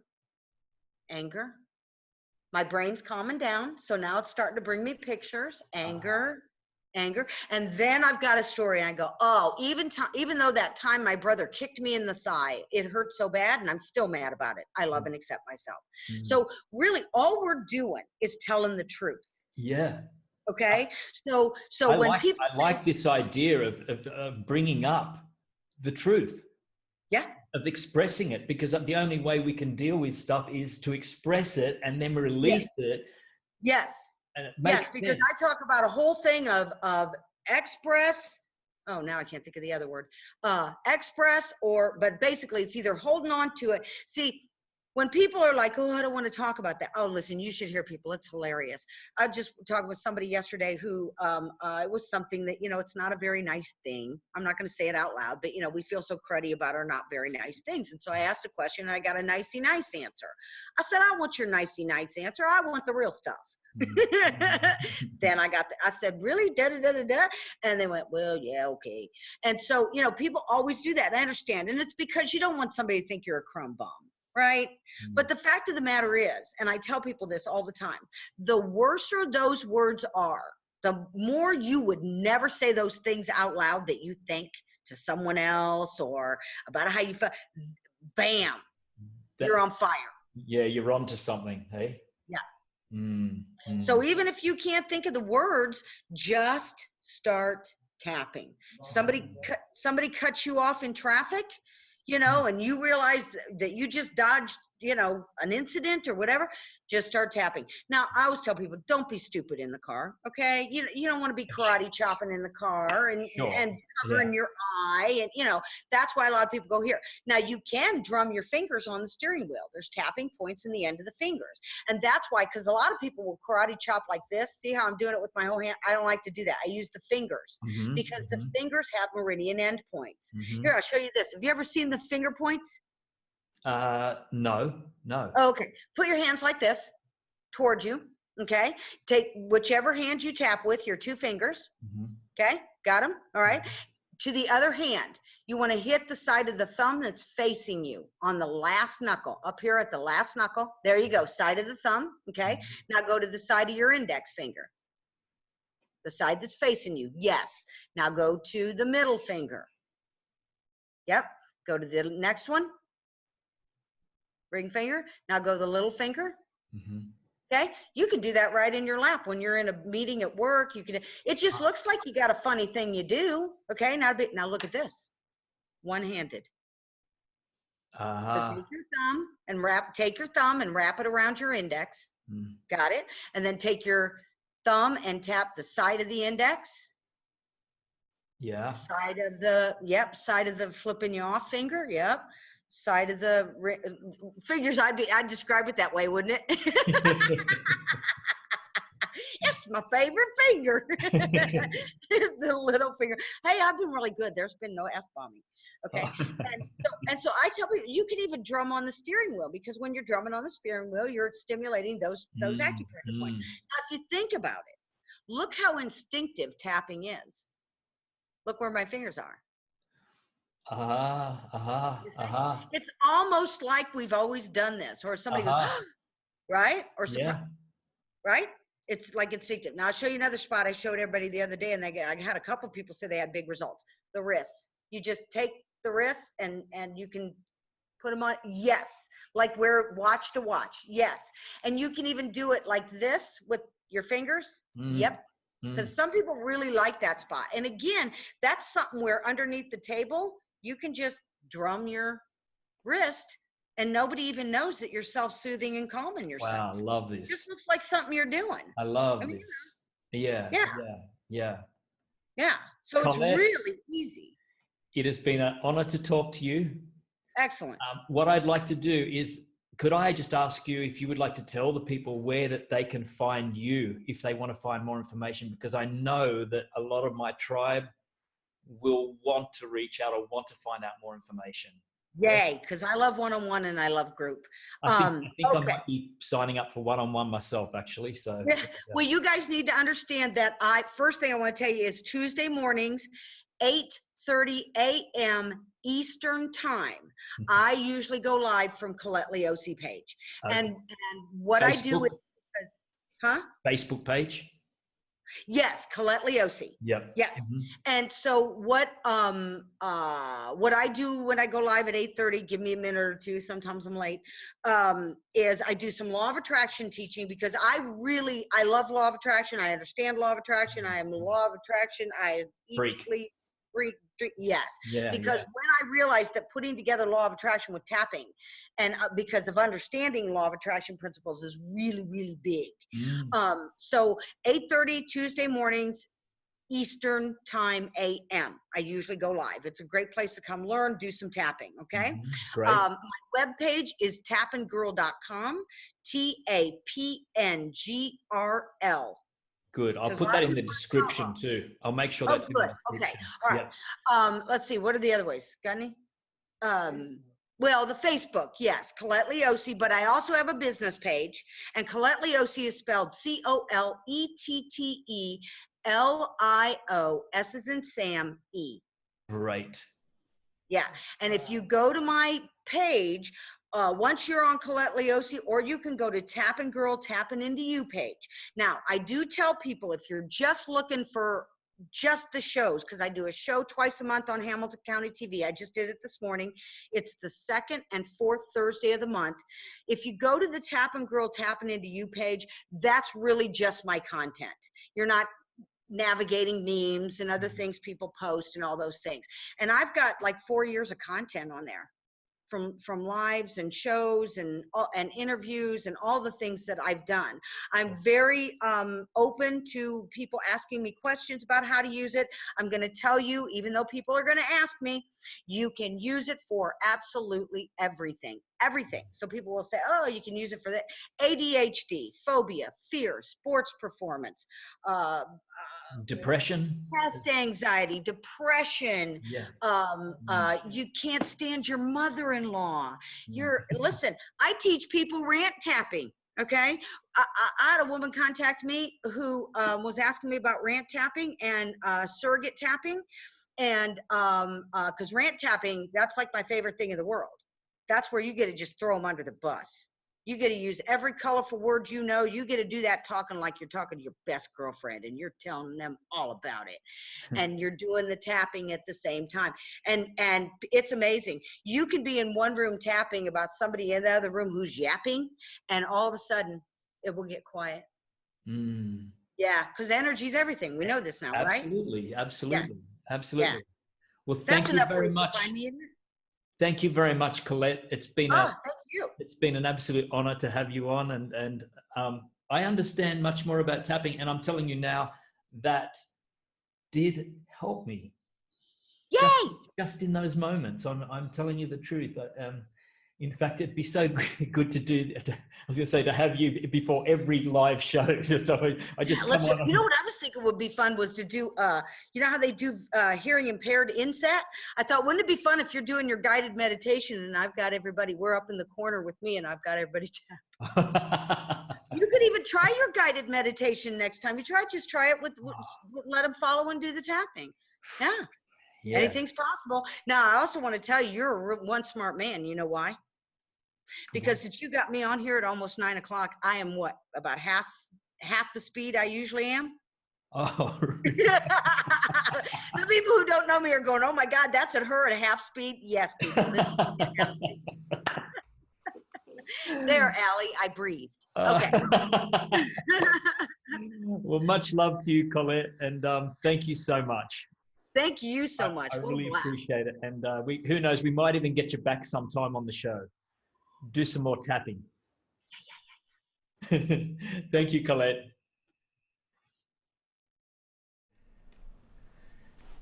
anger. My brain's calming down. So now it's starting to bring me pictures, anger, anger. And then I've got a story and I go, oh, even though that time my brother kicked me in the thigh, it hurt so bad and I'm still mad about it. I love and accept myself. So really all we're doing is telling the truth. Yeah. Okay. So I like this idea of bringing up the truth. Yeah. Of expressing it, because the only way we can deal with stuff is to express it and then release it. Yes. And it makes because sense. I talk about a whole thing of express. Oh, now I can't think of the other word. Express, but basically it's either holding on to it. See, when people are like, oh, I don't want to talk about that. Oh, listen, you should hear people. It's hilarious. I just talked with somebody yesterday who it was something that, it's not a very nice thing. I'm not going to say it out loud, but, we feel so cruddy about our not very nice things. And so I asked a question and I got a nicey nice answer. I said, I want your nicey nice answer. I want the real stuff. Then I said, really? Da, da, da, da, da. And they went, well, yeah, okay. And so, people always do that. I understand. And it's because you don't want somebody to think you're a crumb bum. Right? But the fact of the matter is, and I tell people this all the time, the worser those words are, the more you would never say those things out loud that you think to someone else or about how you feel. Bam, you're on fire. Yeah, you're onto something, hey? Yeah. So even if you can't think of the words, just start tapping. Somebody cuts you off in traffic, and you realize that you just dodged, an incident or whatever, just start tapping. Now, I always tell people, don't be stupid in the car, okay? You don't want to be karate chopping in the car and covering your eye. And, that's why a lot of people go here. Now, you can drum your fingers on the steering wheel. There's tapping points in the end of the fingers. And that's why, because a lot of people will karate chop like this. See how I'm doing it with my whole hand? I don't like to do that. I use the fingers because the fingers have meridian end points. Here, I'll show you this. Have you ever seen the finger points? No. Okay. Put your hands like this towards you. Okay. Take whichever hand you tap with, your 2 fingers. Okay. Got them? All right. To the other hand, you want to hit the side of the thumb that's facing you on the last knuckle, up here at the last knuckle. There you go. Side of the thumb. Okay. Now go to the side of your index finger. The side that's facing you. Yes. Now go to the middle finger. Yep. Go to the next one. Ring finger. Now go to the little finger. Okay. You can do that right in your lap when you're in a meeting at work. You can. It just looks like you got a funny thing you do. Okay. Now look at this. One-handed. So take your thumb and wrap it around your index. Got it? And then take your thumb and tap the side of the index, Yeah. side of the flipping you off finger. Yep. Side of the figures. I'd describe it that way, wouldn't it? It's my favorite finger. The little finger. Hey, I've been really good. There's been no F-bombing. Okay. And so I tell people, you can even drum on the steering wheel, because when you're drumming on the steering wheel, you're stimulating those acupressure points. Now, if you think about it, look how instinctive tapping is. Look where my fingers are. It's almost like we've always done this, or somebody goes, right? Or surprise, right? It's like instinctive. Now I'll show you another spot I showed everybody the other day, and I had a couple of people say they had big results. The wrists. You just take the wrists and you can put them on. Yes. Like we're watch to watch. Yes. And you can even do it like this with your fingers. Yep. Because some people really like that spot. And again, that's something where underneath the table, you can just drum your wrist and nobody even knows that you're self-soothing and calming yourself. Wow, I love this. It just looks like something you're doing. I love this. Yeah. So Colette, it's really easy. It has been an honor to talk to you. Excellent. What I'd like to do is, could I just ask you if you would like to tell the people where that they can find you if they want to find more information? Because I know that a lot of my tribe will want to reach out or want to find out more information. Yay, because I love one-on-one and I love group. I think I might be signing up for one-on-one myself, actually. So well, you guys need to understand that first thing I want to tell you is Tuesday mornings, 8:30 a.m. Eastern time. I usually go live from Colette Liose page. Okay. And what Facebook? I do is, Facebook page? Yes, Colette Liose. Yep. Yes. And so what I do when I go live at 8:30, give me a minute or two, sometimes I'm late, is I do some law of attraction teaching, because I love law of attraction. I understand law of attraction. I am the law of attraction. I eat, sleep, breathe, drink. Yes. Because when I realized that putting together law of attraction with tapping, and because of understanding law of attraction principles, is really, really big. So 8:30 Tuesday mornings, Eastern time a.m. I usually go live. It's a great place to come learn, do some tapping. Okay. Great. My webpage is tapngrl.com. TAPNGRL. Good. I'll put that in the description too. I'll make sure that's in the description. Okay. All right. Let's see. What are the other ways? Got any? Well, the Facebook, yes, Colette Liose, but I also have a business page, and Colette Liose is spelled COLETTELIO, S as in Sam, E. Right. Yeah, and if you go to my page, once you're on Colette Liose, or you can go to Tapngrl, Tapping Into You page. Now, I do tell people, if you're just looking for just the shows, because I do a show twice a month on Hamilton County TV. I just did it this morning. It's the second and fourth Thursday of the month. If you go to the Tapngrl, Tapping Into You page, that's really just my content. You're not navigating memes and other things people post and all those things. And I've got like 4 years of content on there, from lives and shows and interviews and all the things that I've done. I'm very open to people asking me questions about how to use it. I'm going to tell you, even though people are going to ask me, you can use it for absolutely everything. So people will say, oh, you can use it for the ADHD, phobia, fear, sports performance, depression, test anxiety, depression. You can't stand your mother-in-law. Listen, I teach people rant tapping. Okay. I had a woman contact me who was asking me about rant tapping and surrogate tapping. And because rant tapping, that's like my favorite thing in the world. That's where you get to just throw them under the bus. You get to use every colorful word you know. You get to do that talking like you're talking to your best girlfriend, and you're telling them all about it. And you're doing the tapping at the same time. And it's amazing. You can be in one room tapping about somebody in the other room who's yapping, and all of a sudden it will get quiet. Yeah, because energy is everything. We know this now, right? Absolutely. Yeah. Well, thank you very much. Thank you very much, Colette. Thank you. It's been an absolute honor to have you on, and I understand much more about tapping, and I'm telling you now that did help me Yay! just in those moments. I'm telling you the truth. In fact, it'd be so good to do. I was going to say to have you before every live show. So I just come on. You know what I was thinking would be fun was to do. You know how they do hearing impaired inset? I thought, wouldn't it be fun if you're doing your guided meditation and I've got everybody. We're up in the corner with me, and I've got everybody tap. You could even try your guided meditation next time you try. Just try it with let them follow and do the tapping. Yeah. Yeah. Anything's possible. Now, I also want to tell you, you're one smart man. You know why? Because since you got me on here at almost 9 o'clock, I am what, about half the speed I usually am? Oh, really? The people who don't know me are going, oh my God, that's at her at half speed. Yes, people. This is at half speed. There, Allie, I breathed. Okay. Well, much love to you, Colette, and thank you so much. Thank you so much. I really appreciate it. And who knows, we might even get you back sometime on the show. Do some more tapping. Thank you, Colette.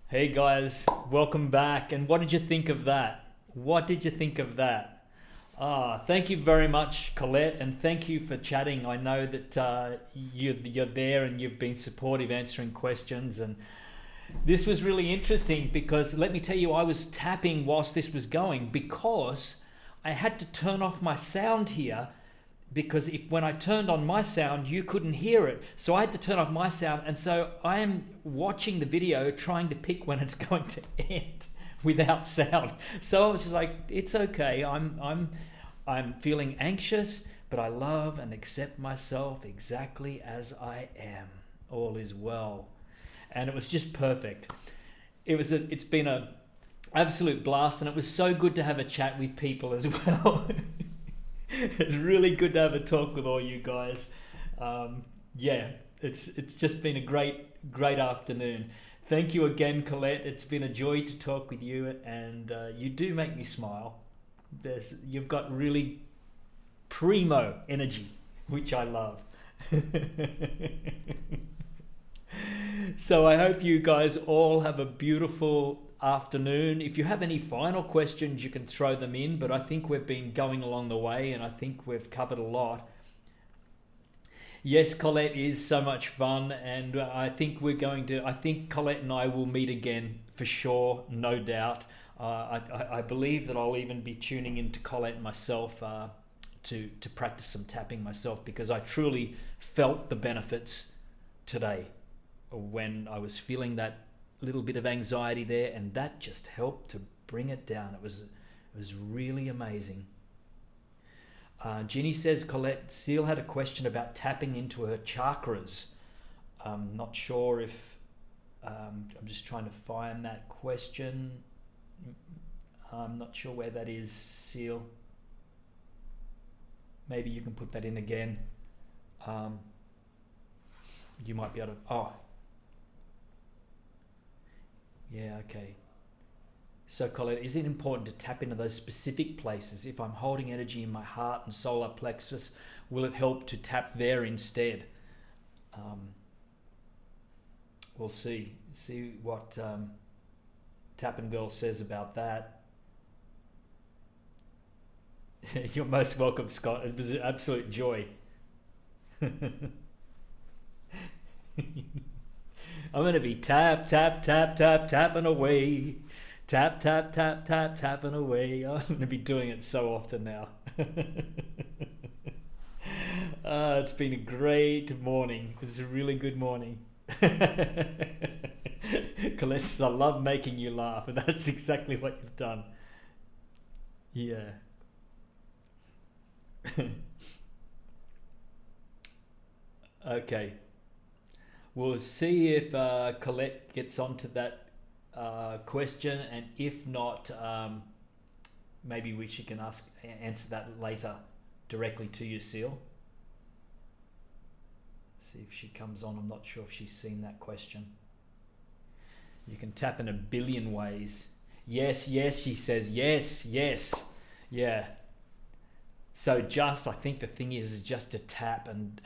Hey guys, welcome back. And what did you think of that? What did you think of that? Thank you very much, Colette, and thank you for chatting. I know that you're there and you've been supportive answering questions, and this was really interesting because let me tell you, I was tapping whilst this was going because I had to turn off my sound here because when I turned on my sound, you couldn't hear it. So I had to turn off my sound, and so I am watching the video trying to pick when it's going to end without sound. So I was just like, it's okay. I'm feeling anxious, but I love and accept myself exactly as I am. All is well. And it was just perfect. It's been an absolute blast, and it was so good to have a chat with people as well. It's really good to have a talk with all you guys. It's just been a great afternoon. Thank you again, Colette. It's been a joy to talk with you, and you do make me smile. You've got really primo energy, which I love. So I hope you guys all have a beautiful afternoon. If you have any final questions, you can throw them in, but I think we've been going along the way and I think we've covered a lot. Yes, Colette is so much fun, and I think Colette and I will meet again for sure, no doubt. I believe that I'll even be tuning into Colette myself to practice some tapping myself, because I truly felt the benefits today when I was feeling that little bit of anxiety there, and that just helped to bring it down. It was really amazing. Ginny says, Colette, Seal had a question about tapping into her chakras. I'm not sure if I'm just trying to find that question. I'm not sure where that is, Seal. Maybe you can put that in again. You might be able to... Yeah, okay. So, Colette, is it important to tap into those specific places? If I'm holding energy in my heart and solar plexus, will it help to tap there instead? We'll see. See what Tapngrl says about that. You're most welcome, Scott. It was an absolute joy. I'm going to be tap, tap, tap, tap, tapping away. Tap, tap, tap, tap, tapping away. I'm going to be doing it so often now. It's been a great morning. It's a really good morning. Colette says, I love making you laugh, and that's exactly what you've done. Yeah. Okay. We'll see if Colette gets onto that question, and if not, maybe she can answer that later directly to you, Seal. See if she comes on. I'm not sure if she's seen that question. You can tap in a billion ways. Yes, yes, she says. Yes, yes. Yeah. So just, I think the thing is just to tap and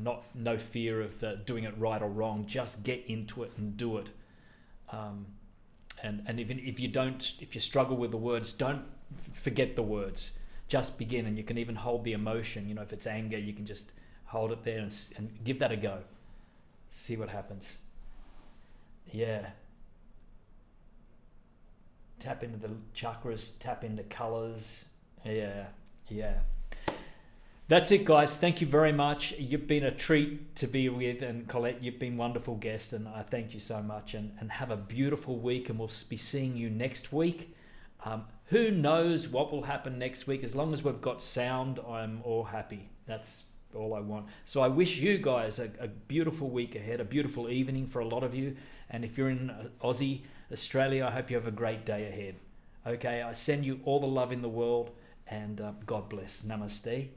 not no fear of doing it right or wrong. Just get into it and do it. And even if you struggle with the words, don't forget the words. Just begin, and you can even hold the emotion. You know, if it's anger, you can just hold it there and give that a go. See what happens. Yeah. Tap into the chakras, tap into colors. Yeah, yeah. That's it, guys. Thank you very much. You've been a treat to be with, and Colette, you've been a wonderful guest, and I thank you so much. And have a beautiful week, and we'll be seeing you next week. Who knows what will happen next week? As long as we've got sound, I'm all happy. That's all I want. So I wish you guys a beautiful week ahead, a beautiful evening for a lot of you. And if you're in Aussie, Australia, I hope you have a great day ahead. Okay, I send you all the love in the world, and God bless. Namaste.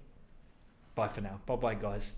Bye for now. Bye-bye, guys.